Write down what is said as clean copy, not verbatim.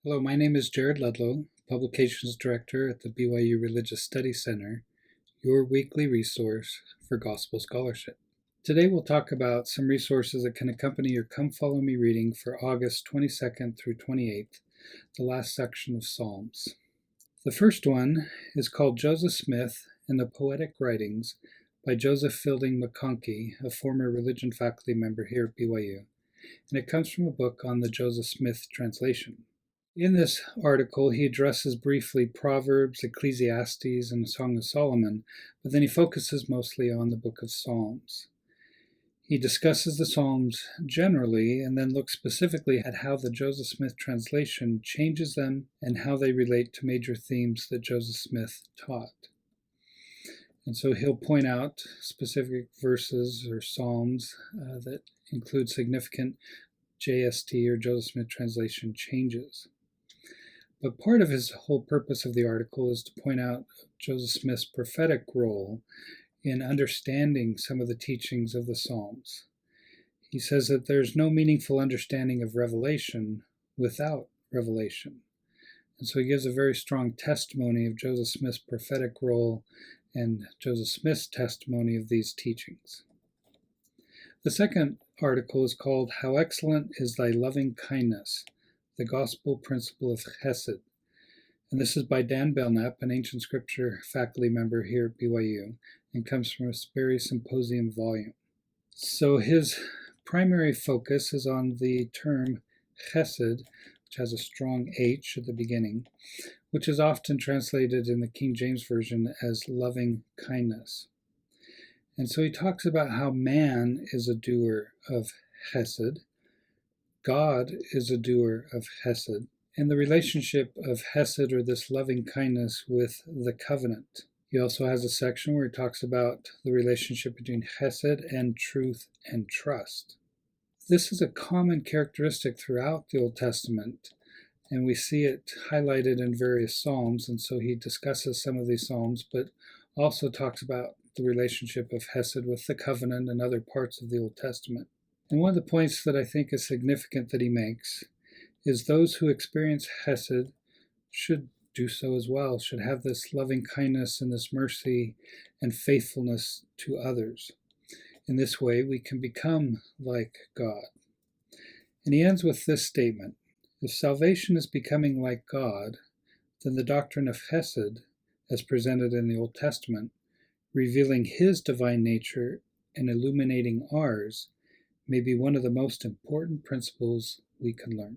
Hello, my name is Jared Ludlow, Publications Director at the BYU Religious Studies Center, your weekly resource for gospel scholarship. Today we'll talk about some resources that can accompany your Come Follow Me reading for August 22nd through 28th, the last section of Psalms. The first one is called Joseph Smith and the Poetic Writings by Joseph Fielding McConkie, a former religion faculty member here at BYU, and it comes from a book on the Joseph Smith translation. In this article, he addresses briefly Proverbs, Ecclesiastes, and the Song of Solomon, but then he focuses mostly on the book of Psalms. He discusses the Psalms generally and then looks specifically at how the Joseph Smith translation changes them and how they relate to major themes that Joseph Smith taught. And so he'll point out specific verses or Psalms that include significant JST or Joseph Smith translation changes. But part of his whole purpose of the article is to point out Joseph Smith's prophetic role in understanding some of the teachings of the Psalms. He says that there's no meaningful understanding of Revelation without revelation. And so he gives a very strong testimony of Joseph Smith's prophetic role and Joseph Smith's testimony of these teachings. The second article is called How Excellent is Thy Loving Kindness, the Gospel Principle of Hesed. And this is by Dan Belknap, an ancient scripture faculty member here at BYU, and comes from a Sperry Symposium volume. So his primary focus is on the term Hesed, which has a strong H at the beginning, which is often translated in the King James Version as loving kindness. And so he talks about how man is a doer of Hesed, God is a doer of Hesed, and the relationship of Hesed, or this loving kindness, with the covenant. He also has a section where he talks about the relationship between Hesed and truth and trust. This is a common characteristic throughout the Old Testament, and we see it highlighted in various Psalms, and so he discusses some of these Psalms, but also talks about the relationship of Hesed with the covenant and other parts of the Old Testament. And one of the points that I think is significant that he makes is those who experience Hesed should do so as well, should have this loving kindness and this mercy and faithfulness to others. In this way, we can become like God. And he ends with this statement: if salvation is becoming like God, then the doctrine of Hesed, as presented in the Old Testament, revealing his divine nature and illuminating ours, may be one of the most important principles we can learn.